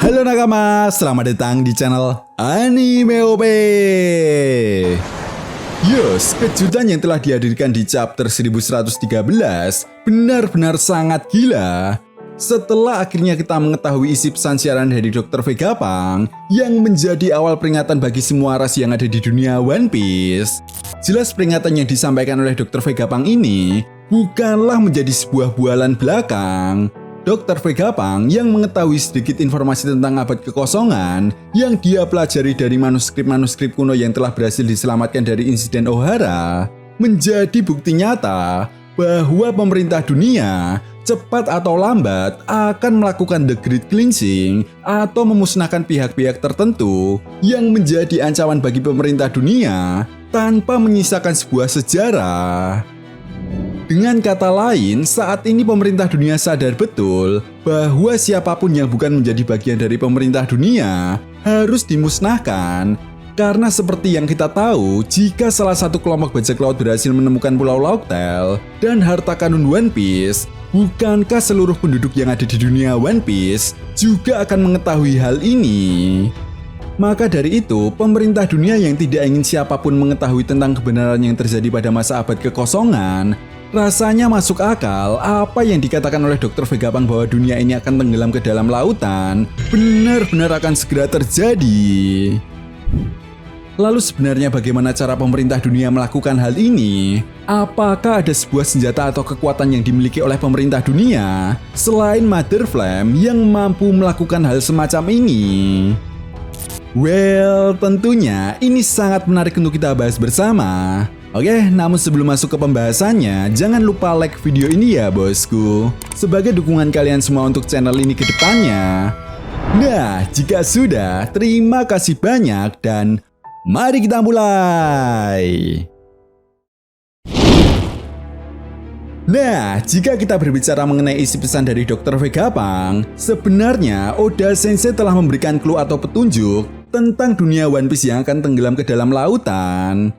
Halo nakama, selamat datang di channel Anime OP. Yes, kejutan yang telah dihadirkan di chapter 1113 benar-benar sangat gila. Setelah akhirnya kita mengetahui isi pesan siaran dari Dr. Vegapunk yang menjadi awal peringatan bagi semua ras yang ada di dunia One Piece. Jelas peringatan yang disampaikan oleh Dr. Vegapunk ini bukanlah menjadi sebuah bualan belakang. Dr. Vegapunk yang mengetahui sedikit informasi tentang abad kekosongan yang dia pelajari dari manuskrip-manuskrip kuno yang telah berhasil diselamatkan dari insiden Ohara, menjadi bukti nyata bahwa pemerintah dunia cepat atau lambat akan melakukan the Great Cleansing atau memusnahkan pihak-pihak tertentu yang menjadi ancaman bagi pemerintah dunia tanpa menyisakan sebuah sejarah. Dengan kata lain, saat ini pemerintah dunia sadar betul bahwa siapapun yang bukan menjadi bagian dari pemerintah dunia harus dimusnahkan. Karena seperti yang kita tahu, jika salah satu kelompok bajak laut berhasil menemukan Pulau Laughtale dan harta karun One Piece, bukankah seluruh penduduk yang ada di dunia One Piece juga akan mengetahui hal ini? Maka dari itu, pemerintah dunia yang tidak ingin siapapun mengetahui tentang kebenaran yang terjadi pada masa abad kekosongan, rasanya masuk akal apa yang dikatakan oleh Dr. Vegapunk bahwa dunia ini akan tenggelam ke dalam lautan benar-benar akan segera terjadi. Lalu sebenarnya bagaimana cara pemerintah dunia melakukan hal ini? Apakah ada sebuah senjata atau kekuatan yang dimiliki oleh pemerintah dunia selain Mother Flame yang mampu melakukan hal semacam ini? Well, tentunya ini sangat menarik untuk kita bahas bersama. Oke, namun sebelum masuk ke pembahasannya, jangan lupa like video ini ya bosku, sebagai dukungan kalian semua untuk channel ini ke depannya. Nah, jika sudah, terima kasih banyak dan mari kita mulai. Nah, jika kita berbicara mengenai isi pesan dari Dr. Vegapunk, sebenarnya Oda Sensei telah memberikan clue atau petunjuk tentang dunia One Piece yang akan tenggelam ke dalam lautan.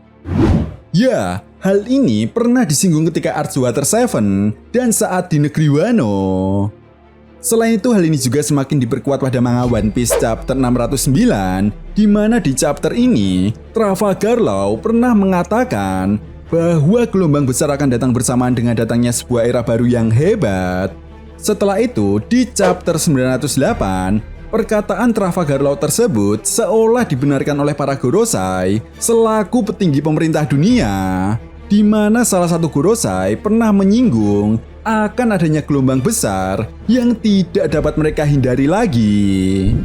Ya, hal ini pernah disinggung ketika Arc Water 7 dan saat di negeri Wano. Selain itu, hal ini juga semakin diperkuat pada manga One Piece chapter 609, di mana di chapter ini, Trafalgar Law pernah mengatakan bahwa gelombang besar akan datang bersamaan dengan datangnya sebuah era baru yang hebat. Setelah itu, di chapter 908, perkataan Trafalgar Law tersebut seolah dibenarkan oleh para Gorosei selaku petinggi pemerintah dunia, di mana salah satu Gorosei pernah menyinggung akan adanya gelombang besar yang tidak dapat mereka hindari lagi.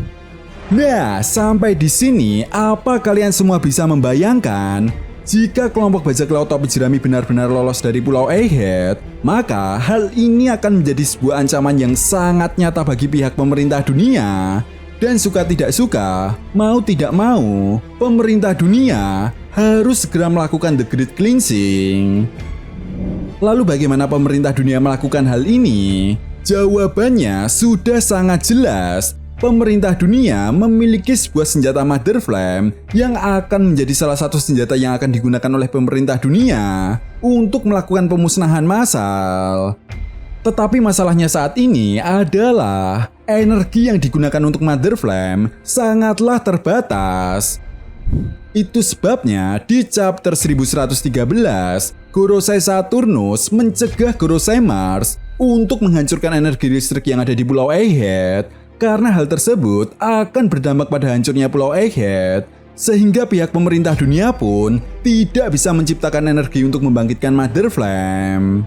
Nah, sampai di sini apa kalian semua bisa membayangkan? Jika kelompok bajak laut topi jerami benar-benar lolos dari Pulau Egghead, maka hal ini akan menjadi sebuah ancaman yang sangat nyata bagi pihak pemerintah dunia. Dan suka tidak suka, mau tidak mau, pemerintah dunia harus segera melakukan the Great Cleansing. Lalu bagaimana pemerintah dunia melakukan hal ini? Jawabannya sudah sangat jelas. Pemerintah dunia memiliki sebuah senjata Mother Flame yang akan menjadi salah satu senjata yang akan digunakan oleh pemerintah dunia untuk melakukan pemusnahan massal. Tetapi masalahnya saat ini adalah energi yang digunakan untuk Mother Flame sangatlah terbatas. Itu sebabnya di chapter 1113, Gorosei Saturnus mencegah Gorosei Mars untuk menghancurkan energi listrik yang ada di Pulau Egghead. Karena hal tersebut akan berdampak pada hancurnya Pulau Egghead, sehingga pihak pemerintah dunia pun tidak bisa menciptakan energi untuk membangkitkan Mother Flame.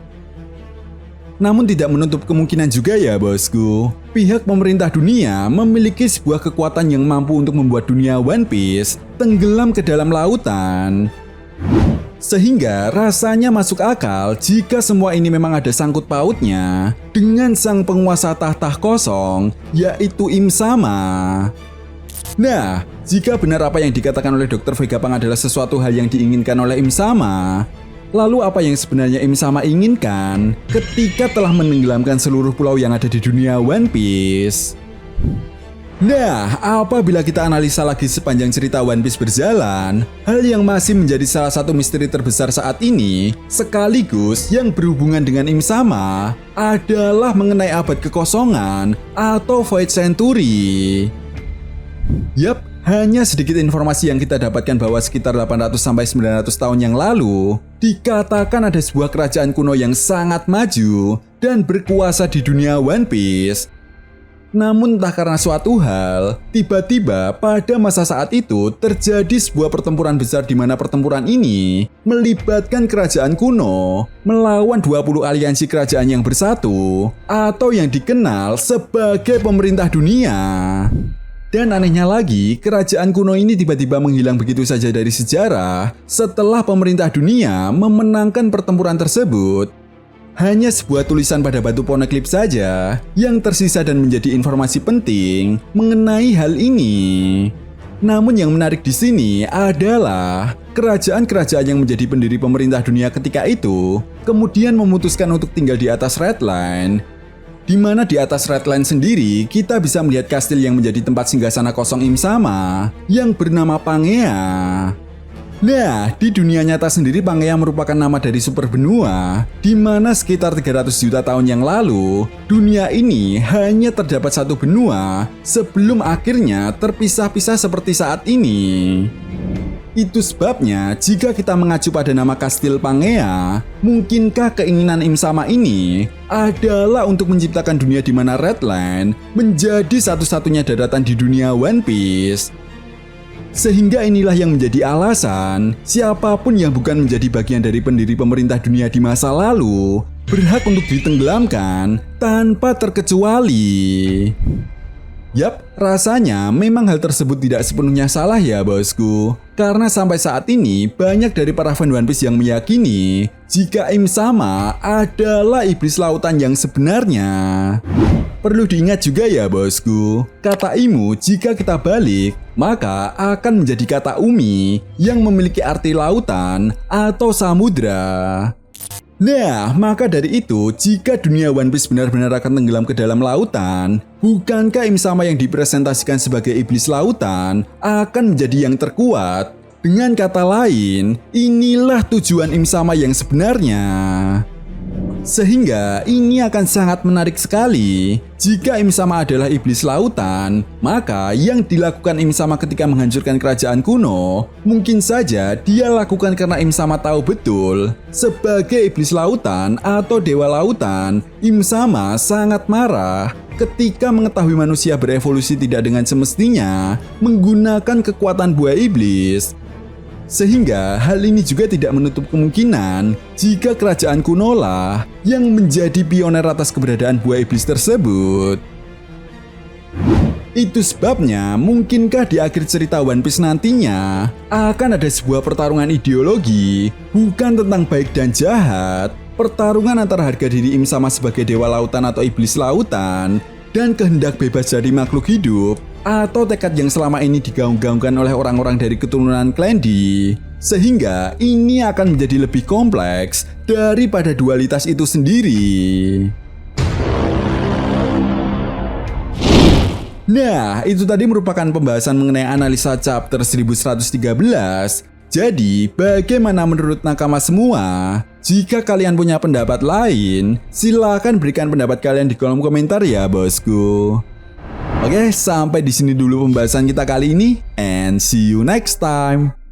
Namun tidak menutup kemungkinan juga ya bosku, pihak pemerintah dunia memiliki sebuah kekuatan yang mampu untuk membuat dunia One Piece tenggelam ke dalam lautan. Sehingga rasanya masuk akal jika semua ini memang ada sangkut pautnya dengan sang penguasa tahta kosong, yaitu Im Sama. Nah, jika benar apa yang dikatakan oleh Dr. Vegapunk adalah sesuatu hal yang diinginkan oleh Im Sama, lalu apa yang sebenarnya Im Sama inginkan ketika telah menenggelamkan seluruh pulau yang ada di dunia One Piece? Nah, apabila kita analisa lagi sepanjang cerita One Piece berjalan, hal yang masih menjadi salah satu misteri terbesar saat ini, sekaligus yang berhubungan dengan Im Sama, adalah mengenai abad kekosongan atau Void Century. Yap, hanya sedikit informasi yang kita dapatkan bahwa sekitar 800-900 tahun yang lalu, dikatakan ada sebuah kerajaan kuno yang sangat maju dan berkuasa di dunia One Piece. Namun entah karena suatu hal, tiba-tiba pada masa saat itu terjadi sebuah pertempuran besar di mana pertempuran ini melibatkan kerajaan kuno melawan 20 aliansi kerajaan yang bersatu atau yang dikenal sebagai pemerintah dunia. Dan anehnya lagi, kerajaan kuno ini tiba-tiba menghilang begitu saja dari sejarah setelah pemerintah dunia memenangkan pertempuran tersebut. Hanya sebuah tulisan pada batu poneglyph saja yang tersisa dan menjadi informasi penting mengenai hal ini. Namun yang menarik di sini adalah kerajaan-kerajaan yang menjadi pendiri pemerintah dunia ketika itu kemudian memutuskan untuk tinggal di atas Red Line. Di mana di atas Red Line sendiri kita bisa melihat kastil yang menjadi tempat singgasana kosong Im Sama yang bernama Pangea. Nah, di dunia nyata sendiri Pangea merupakan nama dari super benua di mana sekitar 300 juta tahun yang lalu dunia ini hanya terdapat satu benua sebelum akhirnya terpisah-pisah seperti saat ini. Itu sebabnya jika kita mengacu pada nama Kastil Pangea, mungkinkah keinginan Im Sama ini adalah untuk menciptakan dunia di mana Red Line menjadi satu-satunya daratan di dunia One Piece? Sehingga inilah yang menjadi alasan siapapun yang bukan menjadi bagian dari pendiri pemerintah dunia di masa lalu berhak untuk ditenggelamkan tanpa terkecuali. Yap, rasanya memang hal tersebut tidak sepenuhnya salah ya bosku. Karena sampai saat ini banyak dari para fan One Piece yang meyakini jika Im Sama adalah iblis lautan yang sebenarnya. Perlu diingat juga ya bosku, kata Imu jika kita balik maka akan menjadi kata Umi yang memiliki arti lautan atau samudra. Nah, maka dari itu, jika dunia One Piece benar-benar akan tenggelam ke dalam lautan, bukankah Im Sama yang dipresentasikan sebagai iblis lautan akan menjadi yang terkuat? Dengan kata lain, inilah tujuan Im Sama yang sebenarnya. Sehingga ini akan sangat menarik sekali. Jika Im Sama adalah iblis lautan, maka yang dilakukan Im Sama ketika menghancurkan kerajaan kuno, mungkin saja dia lakukan karena Im Sama tahu betul sebagai iblis lautan atau dewa lautan, Im Sama sangat marah ketika mengetahui manusia berevolusi tidak dengan semestinya menggunakan kekuatan buah iblis. Sehingga hal ini juga tidak menutup kemungkinan jika kerajaan kuno lah yang menjadi pioner atas keberadaan buah iblis tersebut. Itu sebabnya mungkinkah di akhir cerita One Piece nantinya akan ada sebuah pertarungan ideologi bukan tentang baik dan jahat, pertarungan antara harga diri Im Sama sebagai dewa lautan atau iblis lautan dan kehendak bebas dari makhluk hidup, atau tekad yang selama ini digaung-gaungkan oleh orang-orang dari keturunan Klendi. Sehingga ini akan menjadi lebih kompleks daripada dualitas itu sendiri. Nah, itu tadi merupakan pembahasan mengenai analisa chapter 1113. Jadi, bagaimana menurut nakama semua? Jika kalian punya pendapat lain, silakan berikan pendapat kalian di kolom komentar ya bosku. Oke, sampai di sini dulu pembahasan kita kali ini, and see you next time.